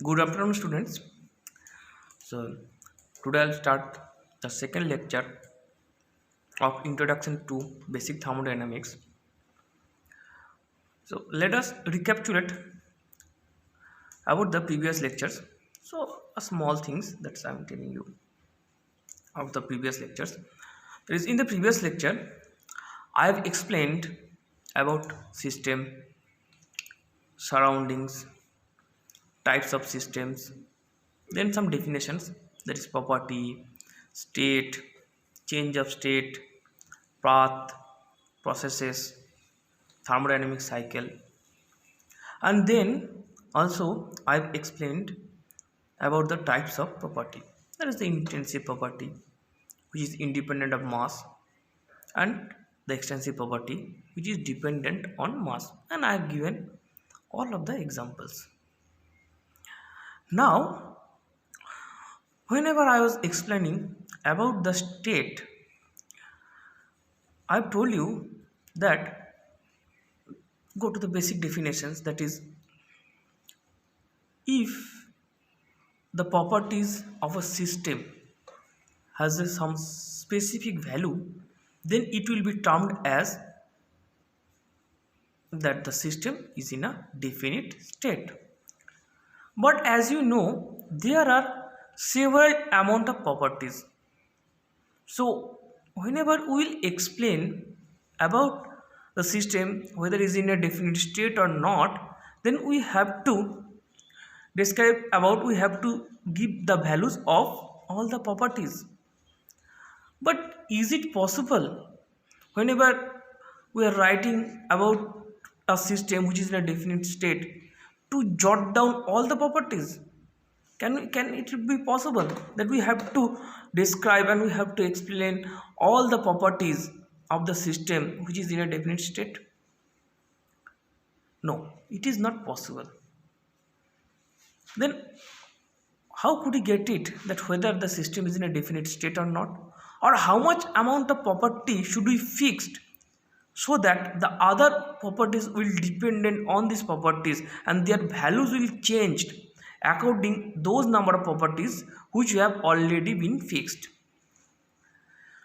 Good afternoon, students. So, today I'll start the second lecture of Introduction to Basic Thermodynamics. So, let us recapitulate about the previous lectures. So, a small things that I'm telling you of the previous lectures. There is in the previous lecture, I have explained about system, surroundings, types of systems, then some definitions, that is property, state, change of state, path, processes, thermodynamic cycle, and then also I've explained about the types of property. That is the intensive property, which is independent of mass, and the extensive property, which is dependent on mass, and I have given all of the examples. Now, whenever I was explaining about the state, I've told you that go to the basic definitions, that is, if the properties of a system has some specific value, then it will be termed as that the system is in a definite state. But as you know, there are several amount of properties. So whenever we will explain about the system, whether it is in a definite state or not, then we have to describe about, we have to give the values of all the properties. But is it possible, whenever we are writing about a system which is in a definite state, to jot down all the properties? Can it be possible that we have to describe and we have to explain all the properties of the system which is in a definite state? No, it is not possible. Then how could we get it that whether the system is in a definite state or not, or how much amount of property should be fixed so that the other properties will dependent on these properties and their values will change according those number of properties which have already been fixed?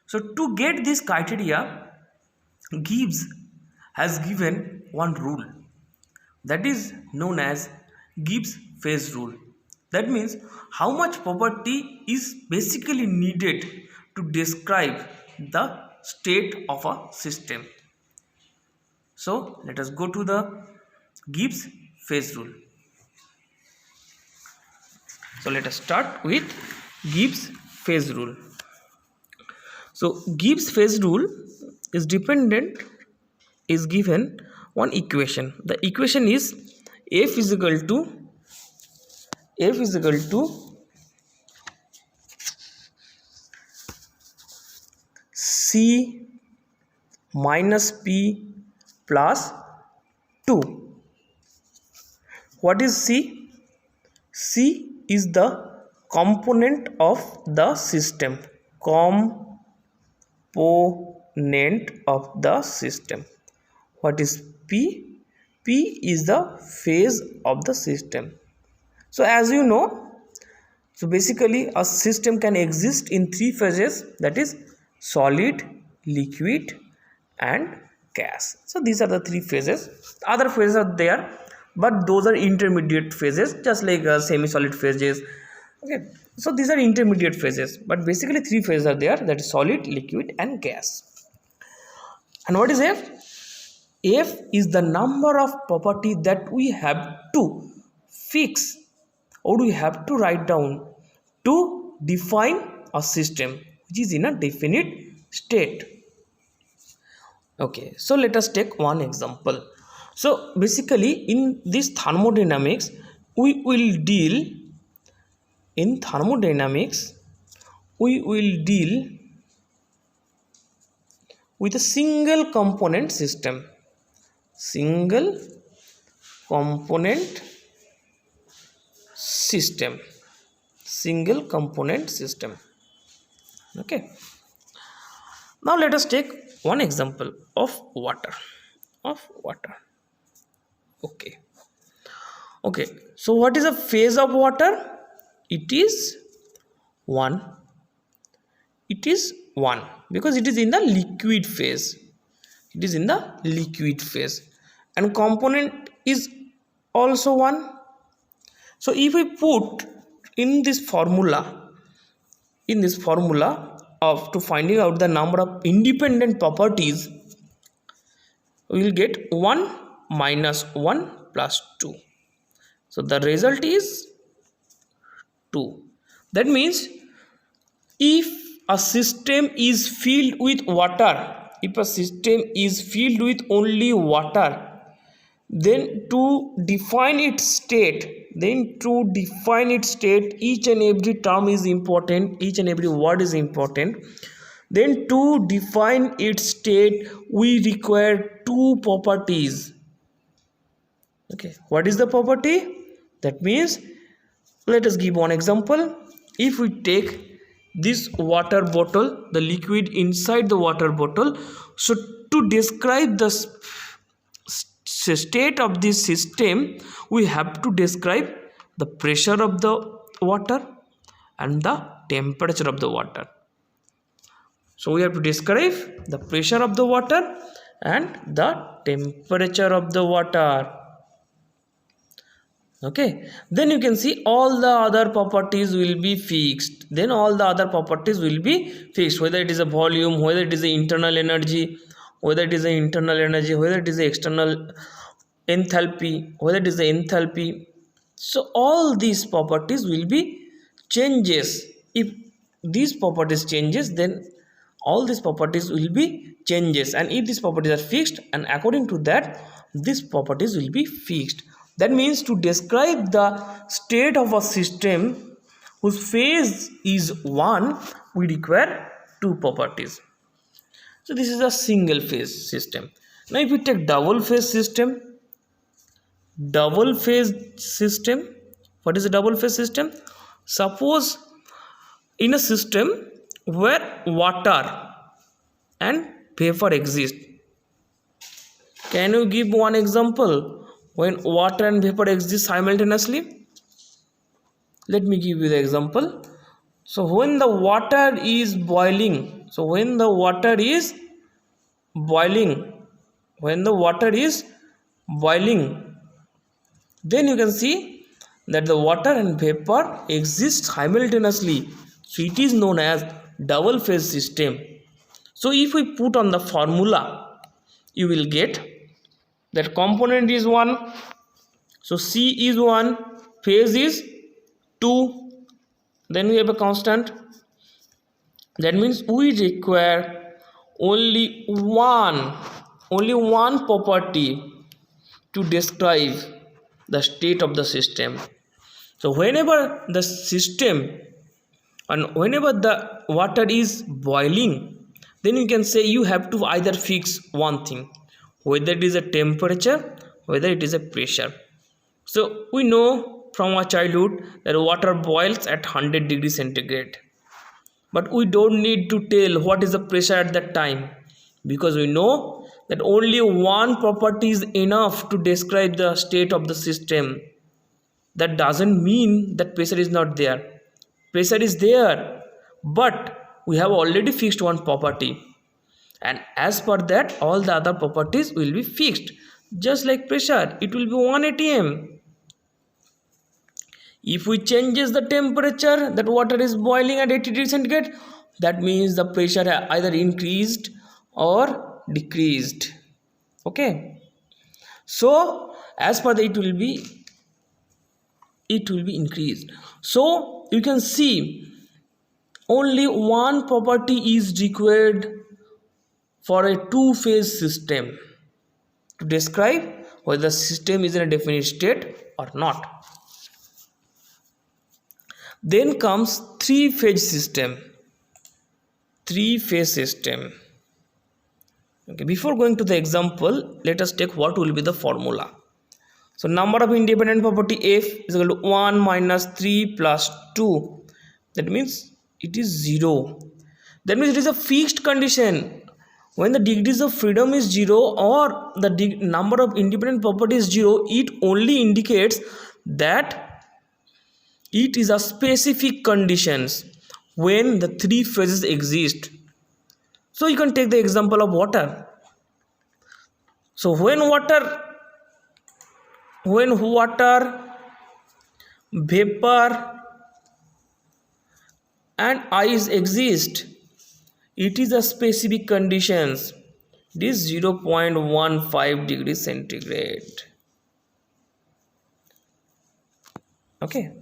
So to get this criteria, Gibbs has given one rule that is known as Gibbs phase rule. That means how much property is basically needed to describe the state of a system. So let us go to the Gibbs phase rule. So let us start with Gibbs phase rule. So Gibbs phase rule is given one equation. The equation is F is equal to C minus P plus 2. What is C? C is the component of the system. Component of the system. What is P? P is the phase of the system. So as you know, so basically a system can exist in three phases, that is solid, liquid and gas. So these are the three phases. Other phases are there, but those are intermediate phases, just like semi-solid phases. Okay, so these are intermediate phases, but basically three phases are there, that is solid, liquid and gas. And what is F? F is the number of property that we have to fix or we have to write down to define a system which is in a definite state. Okay, so let us take one example. So basically in this thermodynamics, we will deal with a single component system. Single component system. Okay, now let us take one example of water. Okay, Okay, so what is the phase of water? It is 1. It is 1 because it is in the liquid phase. It is in the liquid phase, and component is also 1. So if we put in this formula, of to finding out the number of independent properties, we will get 1 minus 1 plus 2. So the result is 2. That means if a system is filled with water, if a system is filled with only water, then to define its state, each and every term is important, each and every word is important. Then to define its state, we require two properties. Okay, what is the property? That means, let us give one example. If we take this water bottle, the liquid inside the water bottle, so to describe the state of this system, we have to describe the pressure of the water and the temperature of the water. So we have to describe the pressure of the water and the temperature of the water. Okay, then you can see all the other properties will be fixed. Whether it is a volume, whether it is the internal energy, whether it is the external enthalpy, whether it is the enthalpy. So all these properties will be changes. If these properties changes, then all these properties will be changes, and if these properties are fixed, and according to that these properties will be fixed. That means to describe the state of a system whose phase is 1, we require two properties. So this is a single phase system. Now if we take double phase system, what is a double phase system? Suppose in a system where water and vapor exist. Can you give one example when water and vapor exist simultaneously? Let me give you the example. So when the water is boiling, then you can see that the water and vapor exist simultaneously. So it is known as double phase system. So if we put on the formula, you will get that component is 1, so C is 1, phase is 2, then we have a constant. That means we require only one property to describe the state of the system. So whenever the system and whenever the water is boiling, then you can say you have to either fix one thing, whether it is a temperature, whether it is a pressure. So we know from our childhood that water boils at 100 degrees centigrade, but we don't need to tell what is the pressure at that time, because we know that only one property is enough to describe the state of the system. That doesn't mean that pressure is not there. Pressure is there, but we have already fixed one property, and as per that all the other properties will be fixed. Just like pressure, it will be 1 atm. If we changes the temperature, that water is boiling at 80 degrees centigrade, that means the pressure either increased or decreased. Okay, so as per that it will be increased. So you can see only one property is required for a two-phase system to describe whether the system is in a definite state or not. Then comes three-phase system. Okay, before going to the example, let us take what will be the formula. So number of independent property F is equal to 1 minus 3 plus 2. That means it is 0. That means it is a fixed condition. When the degrees of freedom is 0 or the number of independent property is 0, it only indicates that it is a specific conditions when the three phases exist. So you can take the example of water. So when water, vapor and ice exist, it is a specific conditions. It is 0.15 degrees centigrade. Okay,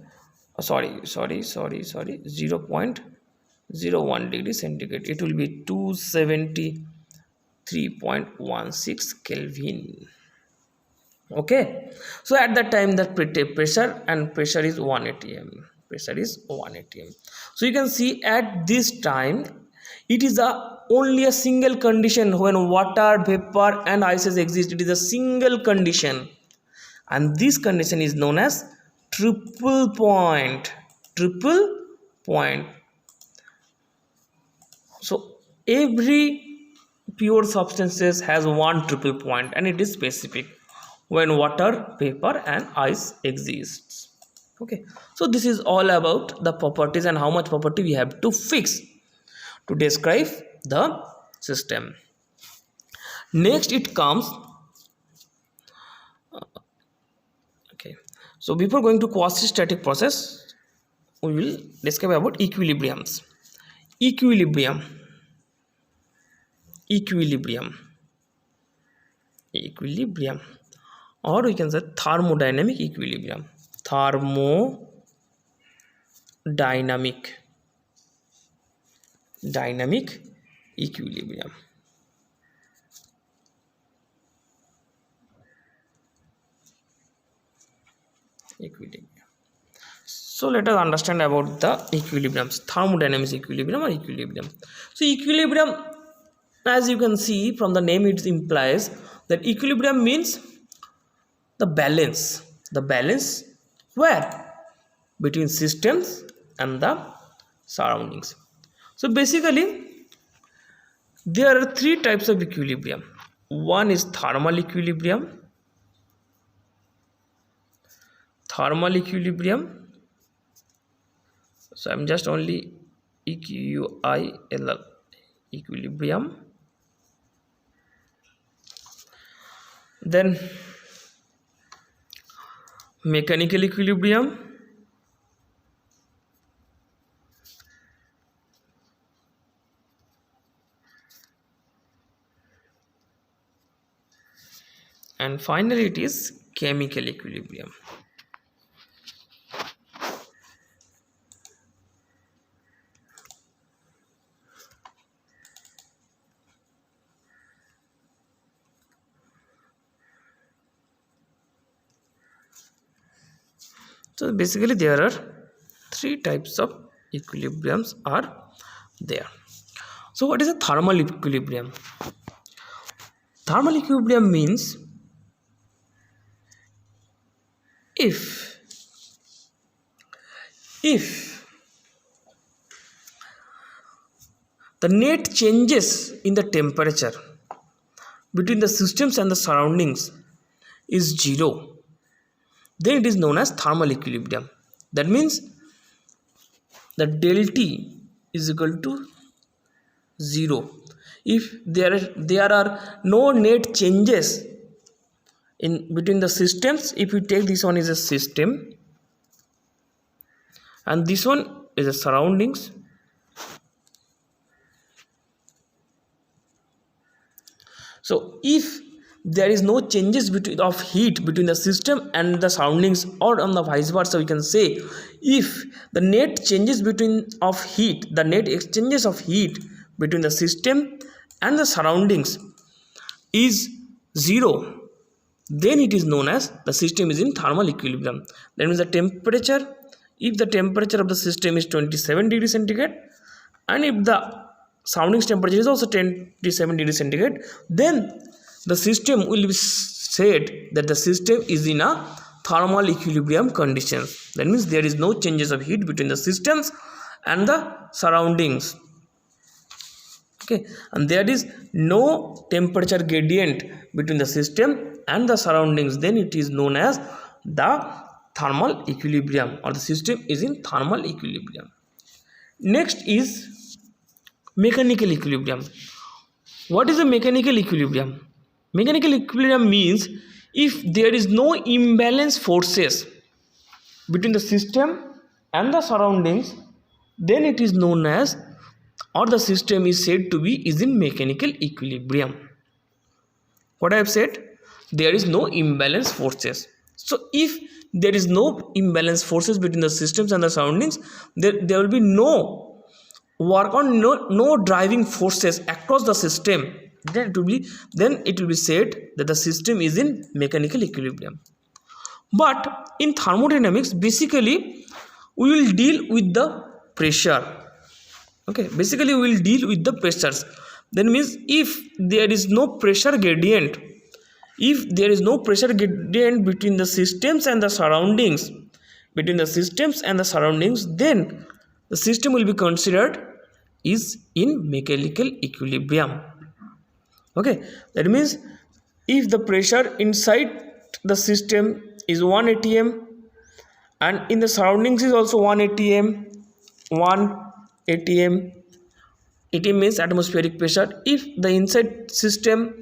sorry, 0.01 degrees centigrade. It will be 273.16 Kelvin. Okay, so at that time the pressure is 1 atm. So you can see at this time it is only a single condition when water, vapor and ices exist. It is a single condition, and this condition is known as triple point. So every pure substances has one triple point, and it is specific when water, vapor and ice exists. Okay, so this is all about the properties and how much property we have to fix to describe the system. Next it comes, okay, so before going to quasi-static process, we will describe about equilibriums. Equilibrium, or we can say thermodynamic equilibrium. Dynamic equilibrium. So let us understand about the equilibriums, thermodynamics equilibrium or equilibrium. So equilibrium, as you can see from the name, it implies that equilibrium means the balance where between systems and the surroundings. So basically there are three types of equilibrium. One is thermal equilibrium. So I'm just only equilibrium. Then mechanical equilibrium. And finally it is chemical equilibrium. So basically there are three types of equilibriums are there. So what is a thermal equilibrium? Thermal equilibrium means if the net changes in the temperature between the systems and the surroundings is 0, then it is known as thermal equilibrium. That means the del T is equal to 0 if there are no net changes in between the systems. If you take this one is a system and this one is a surroundings, so if there is no changes of heat between the system and the surroundings, or on the vice versa, we can say if the net changes the net exchanges of heat between the system and the surroundings is 0, then it is known as the system is in thermal equilibrium. That means the temperature, if the temperature of the system is 27 degrees centigrade and if the surroundings temperature is also 27 degrees centigrade, then the system will be said that the system is in a thermal equilibrium condition. That means there is no changes of heat between the systems and the surroundings. Okay, and there is no temperature gradient between the system and the surroundings, then it is known as the thermal equilibrium, or the system is in thermal equilibrium. Next is mechanical equilibrium. What is a mechanical equilibrium? Mechanical equilibrium means if there is no imbalance forces between the system and the surroundings, then it is known as, or the system is said to be, is in mechanical equilibrium. What I have said, there is no imbalance forces. So if there is no imbalance forces between the systems and the surroundings, there will be no work on, no driving forces across the system, then it will be said that the system is in mechanical equilibrium. But in thermodynamics, basically we will deal with the pressure. Okay, basically we will deal with the pressures. That means if there is no pressure gradient, between the systems and the surroundings, then the system will be considered is in mechanical equilibrium. Okay, that means if the pressure inside the system is 1 atm and in the surroundings is also 1 atm, atm means atmospheric pressure. If the inside system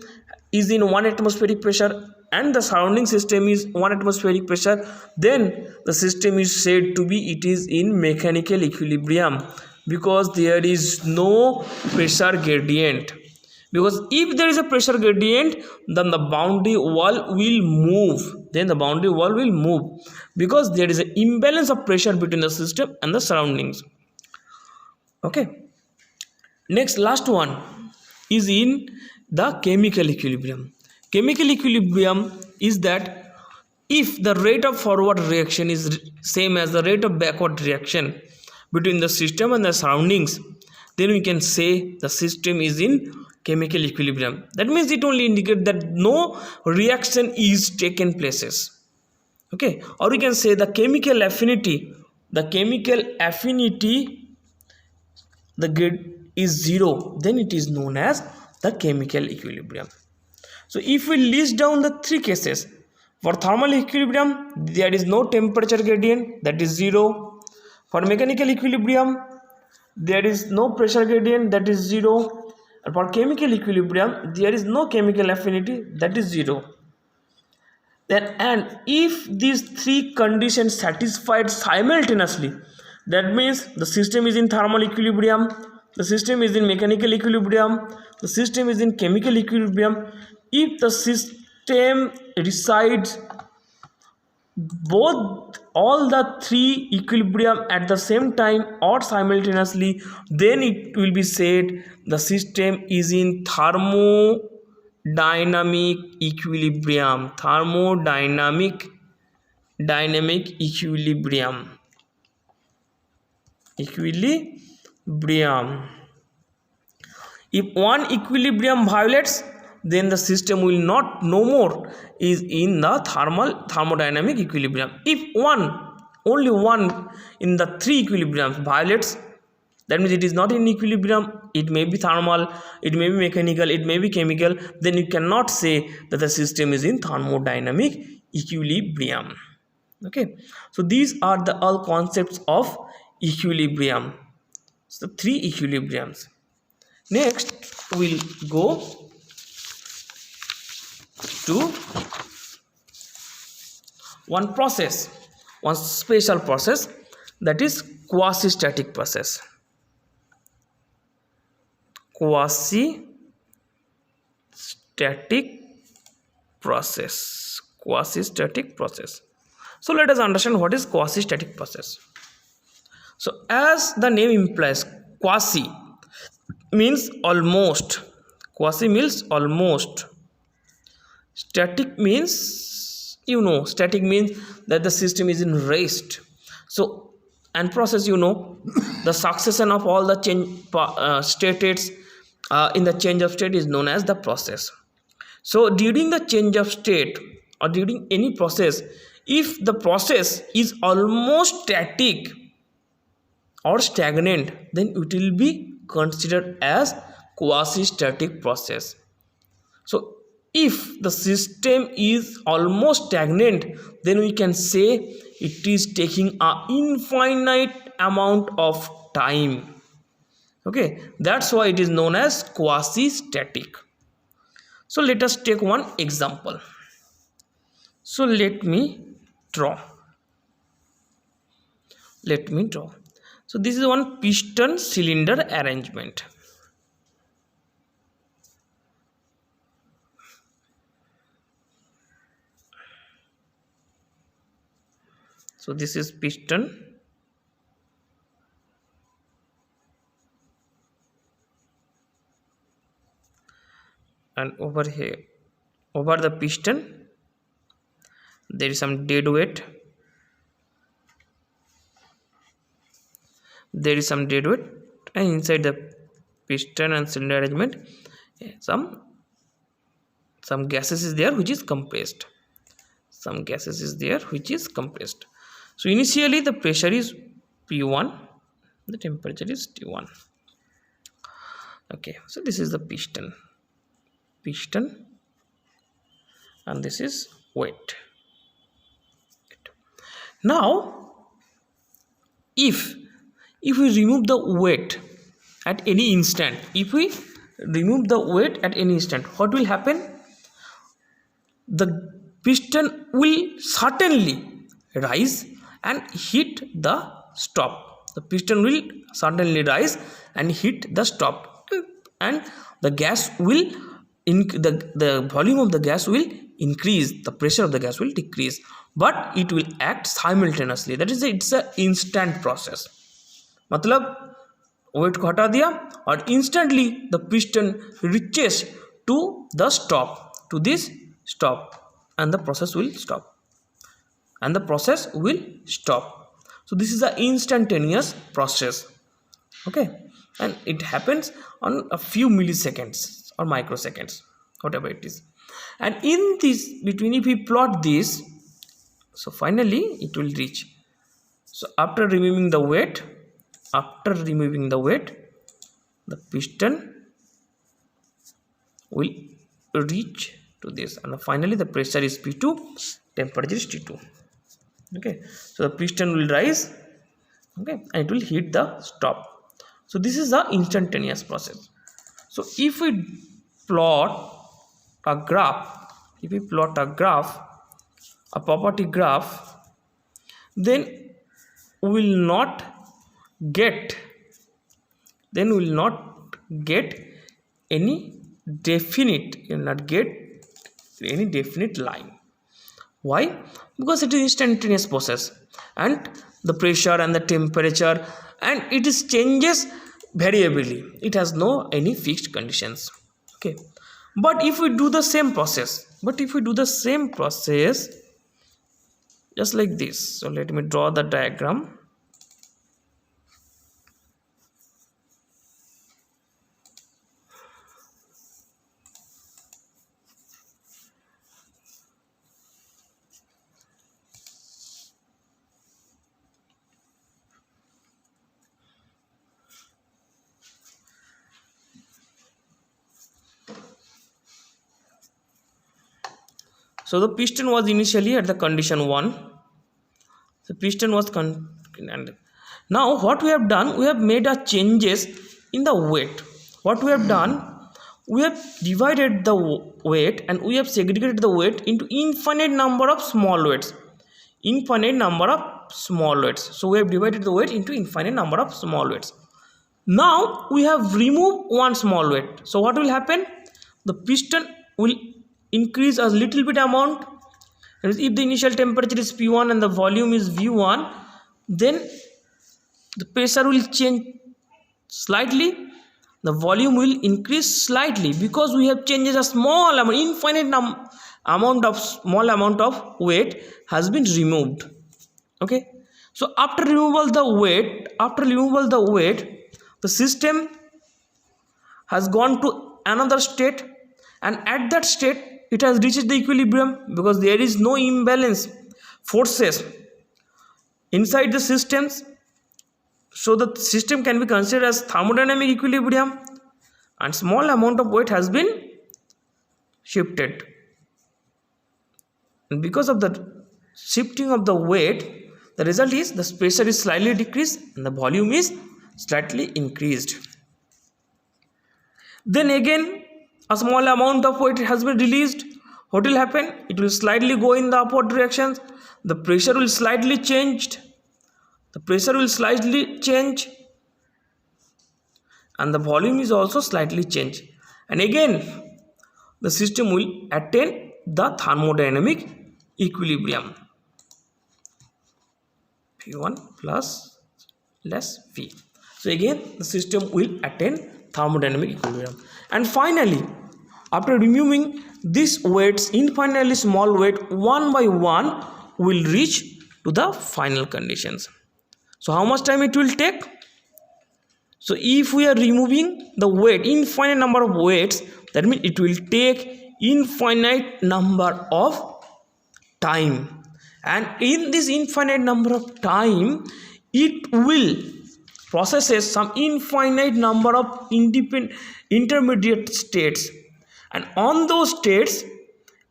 is in 1 atmospheric pressure and the surrounding system is 1 atmospheric pressure, then the system is said to be, it is in mechanical equilibrium, because there is no pressure gradient. Because if there is a pressure gradient, then the boundary wall will move, because there is an imbalance of pressure between the system and the surroundings. Okay, next, last one is in the chemical equilibrium. Chemical equilibrium is that if the rate of forward reaction is same as the rate of backward reaction between the system and the surroundings, then we can say the system is in chemical equilibrium. That means it only indicates that no reaction is taken places. Okay, or we can say the chemical affinity, the grid is 0, then it is known as the chemical equilibrium. So if we list down the 3 cases, for thermal equilibrium there is no temperature gradient, that is 0. For mechanical equilibrium there is no pressure gradient, that is 0. And for chemical equilibrium there is no chemical affinity, that is 0. Then, and if these 3 conditions satisfied simultaneously, that means the system is in thermal equilibrium, the system is in mechanical equilibrium, the system is in chemical equilibrium. If the system resides all the 3 equilibrium at the same time or simultaneously, then it will be said the system is in thermodynamic equilibrium. Dynamic equilibrium. If one equilibrium violates, then the system will no more is in the thermodynamic equilibrium. If only one in the 3 equilibriums violates, that means it is not in equilibrium. It may be thermal, it may be mechanical, it may be chemical. Then you cannot say that the system is in thermodynamic equilibrium. Okay, so these are the all concepts of equilibrium. So 3 equilibriums. Next we'll go to one special process, that is quasi-static process. Quasi-static process. So let us understand what is quasi-static process. So as the name implies, quasi means almost. Static means, static means that the system is in rest. So, and process, the succession of all the states in the change of state is known as the process. So during the change of state or during any process, if the process is almost static or stagnant, then it will be considered as quasi-static process. So if the system is almost stagnant, then we can say it is taking a infinite amount of time. Okay, that's why it is known as quasi-static. So let us take one example. So let me draw. So this is one piston cylinder arrangement. So this is piston, and over here, over the piston, there is some dead weight. And inside the piston and cylinder arrangement, some gases is there which is compressed. So initially the pressure is P1, the temperature is T1. Okay, so this is the piston, and this is weight. Now if we remove the weight at any instant, what will happen? The piston will certainly rise and hit the stop. And the gas will the volume of the gas will increase, the pressure of the gas will decrease, but it will act simultaneously. That is, it's a instant process. मतलब weight को हटा दिया और instantly the piston reaches to the stop, and the process will stop. So this is the instantaneous process. Okay, and it happens on a few milliseconds or microseconds, whatever it is. And in this between, if we plot this, so finally it will reach. So after removing the weight, the piston will reach to this, and finally the pressure is P2, temperature is T2. Okay, so the piston will rise, okay, and it will hit the stop. So this is the instantaneous process. So if we plot a graph, a property graph, then we will not get any definite line. Why? Because it is instantaneous process, and the pressure and the temperature, and it is changes variably. It has no any fixed conditions. Okay, but if we do the same process, just like this. So let me draw the diagram. So the piston was initially at the condition 1. The piston was and now what we have done, we have made a changes in the weight. What we have done, we have divided the weight, and we have segregated the weight into infinite number of small weights. So we have divided the weight into infinite number of small weights. Now we have removed one small weight. So what will happen? The piston will increase a little bit amount. If the initial temperature is P1 and the volume is V1, then the pressure will change slightly, the volume will increase slightly, because we have changed a small amount, small amount of weight has been removed. Okay, so after removal the weight, the system has gone to another state, and at that state it has reached the equilibrium, because there is no imbalance forces inside the systems. So the system can be considered as thermodynamic equilibrium, and small amount of weight has been shifted, and because of the shifting of the weight, the result is the pressure is slightly decreased and the volume is slightly increased. Then again a small amount of weight has been released. What will happen? It will slightly go in the upward direction. The pressure will slightly change. The pressure will slightly change, and the volume is also slightly changed. And again, the system will attain the thermodynamic equilibrium. P1 plus less V. So again, the system will attain thermodynamic equilibrium. And finally, after removing these weights, infinitely small weight, one by one will reach to the final conditions. So how much time it will take? So if we are removing the weight, infinite number of weights, that means it will take infinite number of time, and in this infinite number of time it will processes some infinite number of intermediate states, and on those states,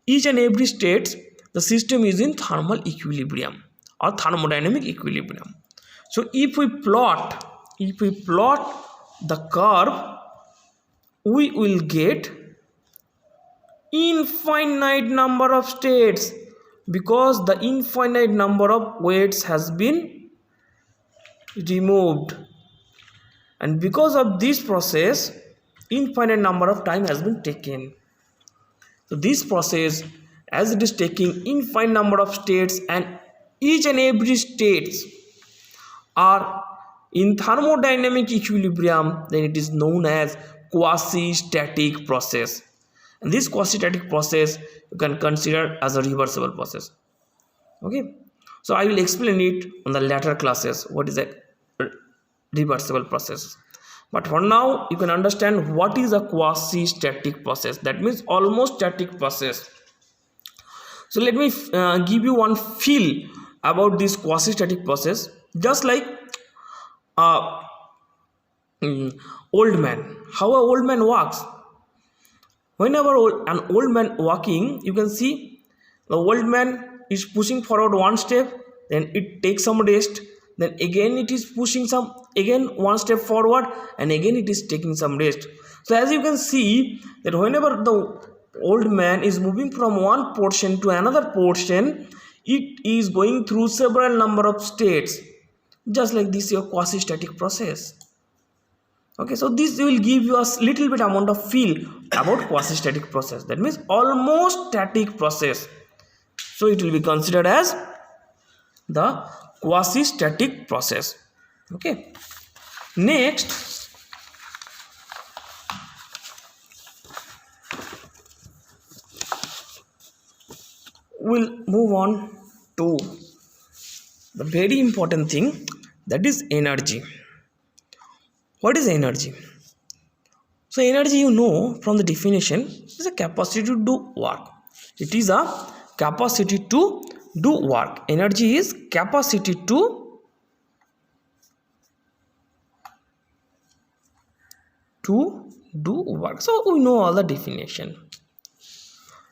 each and every state, the system is in thermal equilibrium or thermodynamic equilibrium. So if we plot the curve, we will get infinite number of states, because the infinite number of weights has been removed, and because of this process infinite number of time has been taken. So this process, as it is taking infinite number of states and each and every states are in thermodynamic equilibrium, then it is known as quasi-static process. And this quasi-static process you can consider as a reversible process. Okay, so I will explain it on the later classes what is a reversible process, but for now you can understand what is a quasi-static process. That means almost static process. So let me give you one feel about this quasi-static process. Just like old man, how an old man walks. Whenever an old man walking, you can see the old man is pushing forward one step, then it takes some rest, then again it is pushing one step forward, and again it is taking some rest. So as you can see that whenever the old man is moving from one portion to another portion, it is going through several number of states, just like this your quasi-static process. Okay, so this will give you a little bit amount of feel about quasi-static process. That means almost static process. So it will be considered as the quasi-static process. Okay, next we'll move on to the very important thing, that is energy. What is energy? So energy, you know from the definition, is a capacity to do work. It is a capacity to do work. Energy is capacity to do work. So we know all the definition.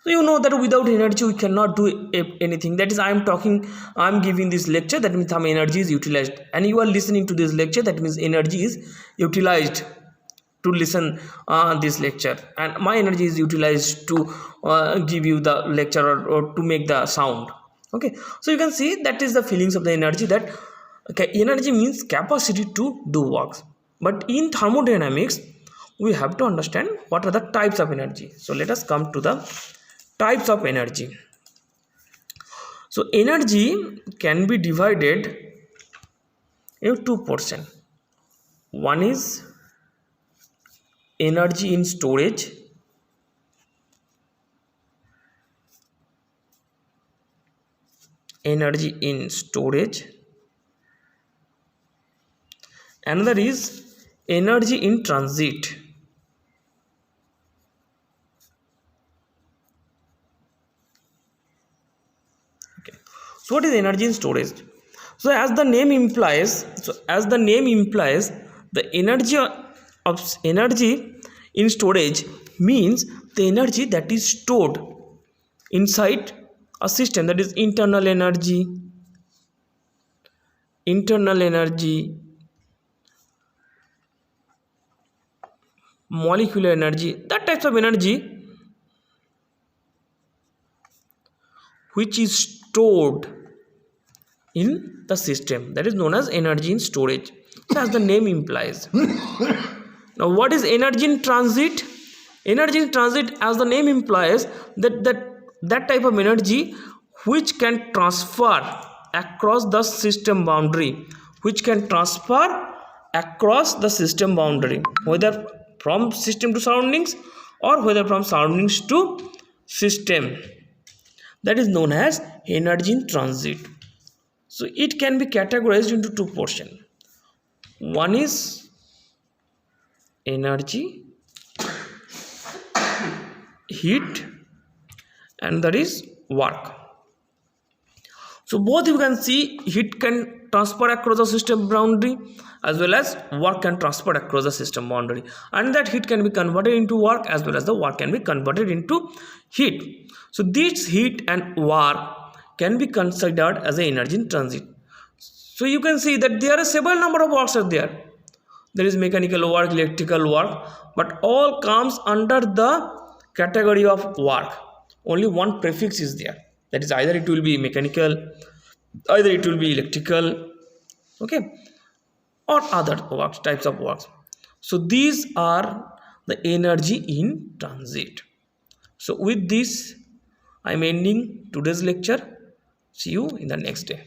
So you know that without energy we cannot do anything. That is, I am giving this lecture, that means some energy is utilized, and you are listening to this lecture, that means energy is utilized to listen this lecture, and my energy is utilized to give you the lecture or to make the sound. Okay, so you can see that is the feelings of the energy, that energy means capacity to do works. But in thermodynamics we have to understand what are the types of energy. So let us come to the types of energy. So energy can be divided into two portions. One is energy in storage, another is energy in transit. Okay, so what is energy in storage? So as the name implies, the energy in storage means the energy that is stored inside a system, that is internal energy, molecular energy, that types of energy which is stored in the system, that is known as energy in storage. So as the name implies. Now what is energy in transit? Energy in transit, as the name implies, that type of energy which can transfer across the system boundary, whether from system to surroundings or whether from surroundings to system, that is known as energy in transit. So it can be categorized into two portions. One is energy, heat, and that is work. So both you can see, heat can transfer across the system boundary as well as work can transfer across the system boundary, and that heat can be converted into work as well as the work can be converted into heat. So this heat and work can be considered as a energy in transit. So you can see that there are several number of works are there. There is mechanical work, electrical work, but all comes under the category of work. Only one prefix is there, that is either it will be mechanical, either it will be electrical, okay, or other works, types of works. So these are the energy in transit. So with this I am ending today's lecture. See you in the next day.